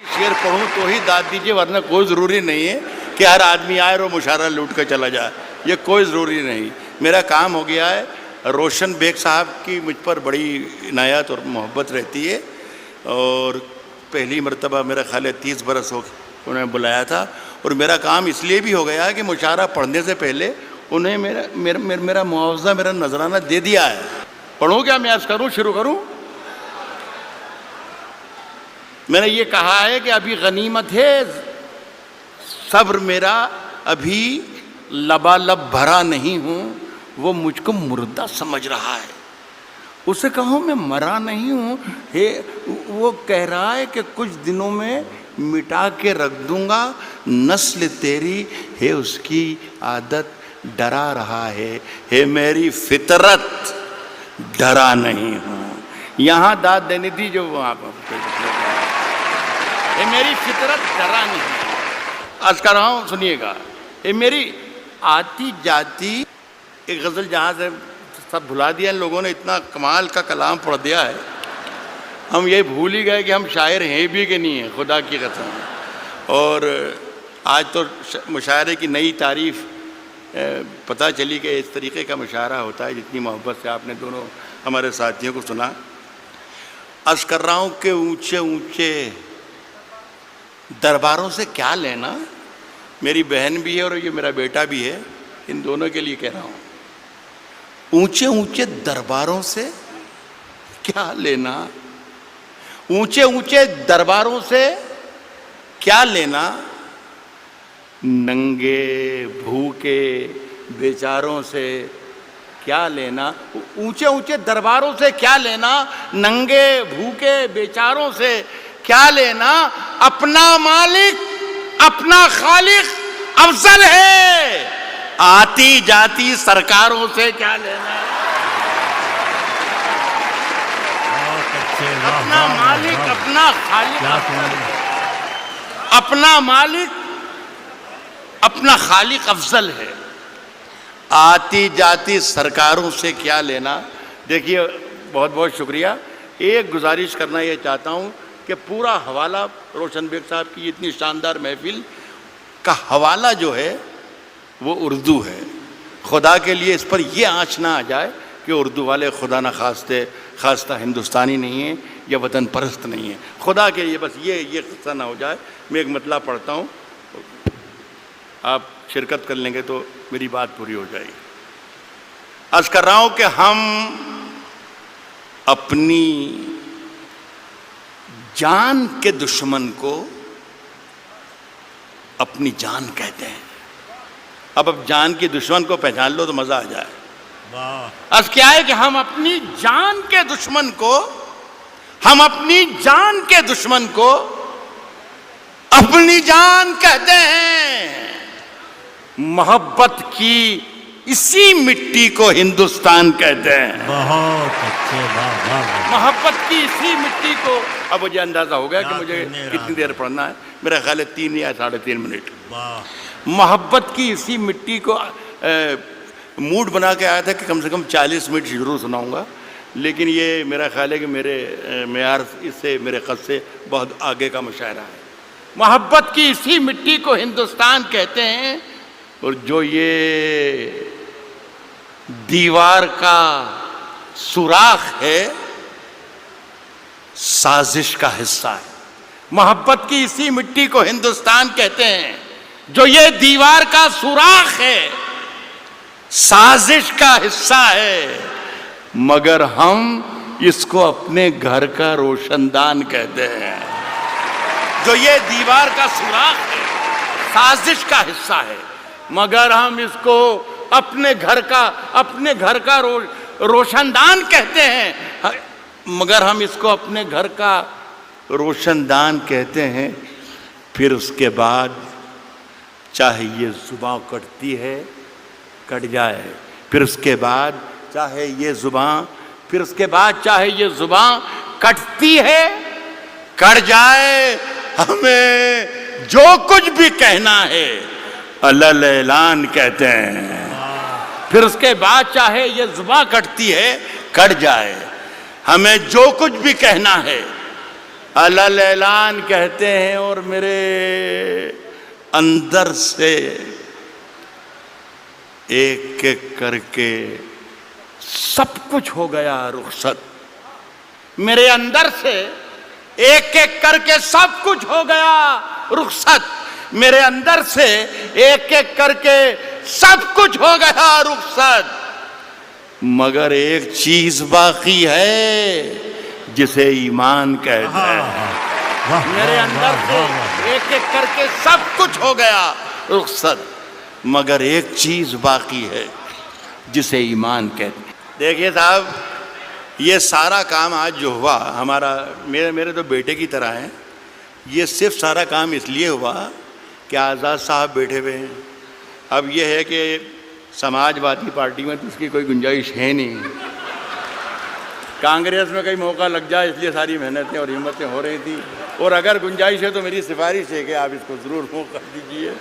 शेर पढ़ूं तो ही दाद दीजिए, वरना कोई ज़रूरी नहीं है कि हर आदमी आए और मुशायरा लूट कर चला जाए, ये कोई ज़रूरी नहीं। मेरा काम हो गया है। रोशन बेग साहब की मुझ पर बड़ी इनायत और मोहब्बत रहती है, और पहली मरतबा मेरा ख्याल है 30 बरस हो उन्हें बुलाया था, और मेरा काम इसलिए भी हो गया है कि मुशायरा पढ़ने से पहले उन्हें मेरा मुआवजा, मेरा नजराना दे दिया है। पढ़ूँ क्या, मैं आज करूँ, शुरू करूँ? मैंने ये कहा है कि अभी गनीमत है, सब्र मेरा अभी लबालब भरा नहीं हूँ, वो मुझको मुर्दा समझ रहा है। उसे कहो मैं मरा नहीं हूँ, हे वो कह रहा है कि कुछ दिनों में मिटा के रख दूंगा नस्ल तेरी, है उसकी आदत डरा रहा है, हे मेरी फितरत डरा नहीं हूँ। यहाँ दाद देनी थी जो वहाँ पर, ये मेरी फितरत डरा नहीं। आज कर रहा हूँ, सुनिएगा। ये मेरी आती जाती एक गज़ल, जहाँ से सब भुला दिया इन लोगों ने, इतना कमाल का कलाम पढ़ दिया है, हम ये भूल ही गए कि हम शायर हैं भी कि नहीं हैं, खुदा की कसम। और आज तो मुशायरे की नई तारीफ़ पता चली कि इस तरीक़े का मुशायरा होता है, जितनी मोहब्बत से आपने दोनों हमारे साथियों को सुना। अर्ज़ कर रहा हूँ कि ऊँचे ऊँचे दरबारों से क्या लेना, मेरी बहन भी है और ये मेरा बेटा भी है, इन दोनों के लिए कह रहा हूँ। ऊंचे ऊंचे दरबारों से क्या लेना, ऊंचे ऊंचे दरबारों से क्या लेना, नंगे भूखे बेचारों से क्या लेना। ऊंचे ऊंचे दरबारों से क्या लेना, नंगे भूखे बेचारों से क्या लेना, अपना मालिक अपना खालिक अफजल है, आती जाती सरकारों से क्या लेना। अपना मालिक अपना खालिक, अपना मालिक अपना खालिक अफजल है, आती जाती सरकारों से क्या लेना। देखिए, बहुत बहुत शुक्रिया। एक गुजारिश करना ये चाहता हूँ कि पूरा हवाला रोशन बेग साहब की इतनी शानदार महफिल का हवाला जो है वो उर्दू है। खुदा के लिए इस पर ये आँच ना आ जाए कि उर्दू वाले खुदा न खास्ता हिंदुस्तानी नहीं है या वतन परस्त नहीं है। खुदा के लिए बस ये किस्सा ना हो जाए। मैं एक मतला पढ़ता हूँ, आप शिरकत कर लेंगे तो मेरी बात पूरी हो जाएगी। अर्ज़ कर रहा हूँ कि हम अपनी जान के दुश्मन को अपनी जान कहते हैं। अब जान के दुश्मन को पहचान लो तो मजा आ जाए। अर्ज़ क्या है कि हम अपनी जान के दुश्मन को, हम अपनी जान के दुश्मन को अपनी जान कहते हैं। मोहब्बत की इसी मिट्टी को हिंदुस्तान कहते हैं। बहुत अच्छे, मोहब्बत की इसी मिट्टी को। अब मुझे अंदाजा हो गया कि मुझे कितनी देर पढ़ना है। मेरा ख्याल है 3 या 3.5 मिनट। मोहब्बत की इसी मिट्टी को मूड बना के आया था कि कम से कम 40 मिनट जरूर सुनाऊंगा, लेकिन ये मेरा ख्याल है कि मेरे मेयार इससे, मेरे कद से बहुत आगे का मुशायरा है। मोहब्बत की इसी मिट्टी को हिंदुस्तान कहते हैं, और जो ये दीवार का सुराख है साजिश का हिस्सा है। मोहब्बत की इसी मिट्टी को हिंदुस्तान कहते हैं, जो ये दीवार का सुराख है साजिश का हिस्सा है, मगर हम इसको अपने घर का रोशनदान कहते हैं। जो ये दीवार का सुराख है साजिश का हिस्सा है, मगर हम इसको अपने घर का रोशनदान कहते हैं। मगर हम इसको अपने घर का रोशनदान कहते हैं। फिर उसके बाद चाहे ये जुबां कटती है कट जाए, फिर उसके बाद चाहे ये जुबां, फिर उसके बाद चाहे ये जुबां कटती है कट जाए, हमें जो कुछ भी कहना है अलल ऐलान कहते हैं। फिर उसके बाद चाहे ये जुबां कटती है कट जाए, हमें जो कुछ भी कहना है الل اعلان کہتے ہیں اور میرے اندر سے ایک ایک کر کے سب کچھ ہو گیا رخصت، میرے اندر سے ایک ایک کر کے سب کچھ ہو گیا رخصت، میرے اندر سے ایک ایک کر کے سب کچھ ہو گیا رخصت، مگر ایک چیز باقی ہے جسے ایمان کہتے ہیں۔ میرے اندر سے ایک ایک کر کے سب کچھ ہو گیا رخصت، مگر ایک چیز باقی ہے جسے ایمان کہتے ہیں۔ دیکھیے صاحب، یہ سارا کام آج جو ہوا ہمارا، میرے تو بیٹے کی طرح ہے، یہ صرف سارا کام اس لیے ہوا کہ آزاد صاحب بیٹھے ہوئے ہیں۔ اب یہ ہے کہ سماج وادی پارٹی میں تو اس کی کوئی گنجائش ہے نہیں، کانگریس میں کئی موقع لگ جائے، اس لیے ساری محنتیں اور ہمتیں ہو رہی تھیں، اور اگر گنجائش ہے تو میری سفارش ہے کہ آپ اس کو ضرور موقع دیجیے۔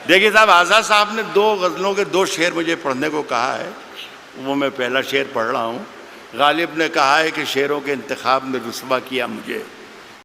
دیکھیے صاحب، آزاد صاحب نے 2 غزلوں کے 2 شعر مجھے پڑھنے کو کہا ہے، وہ میں پہلا شعر پڑھ رہا ہوں۔ غالب نے کہا ہے کہ شعروں کے انتخاب میں رسوا کیا مجھے،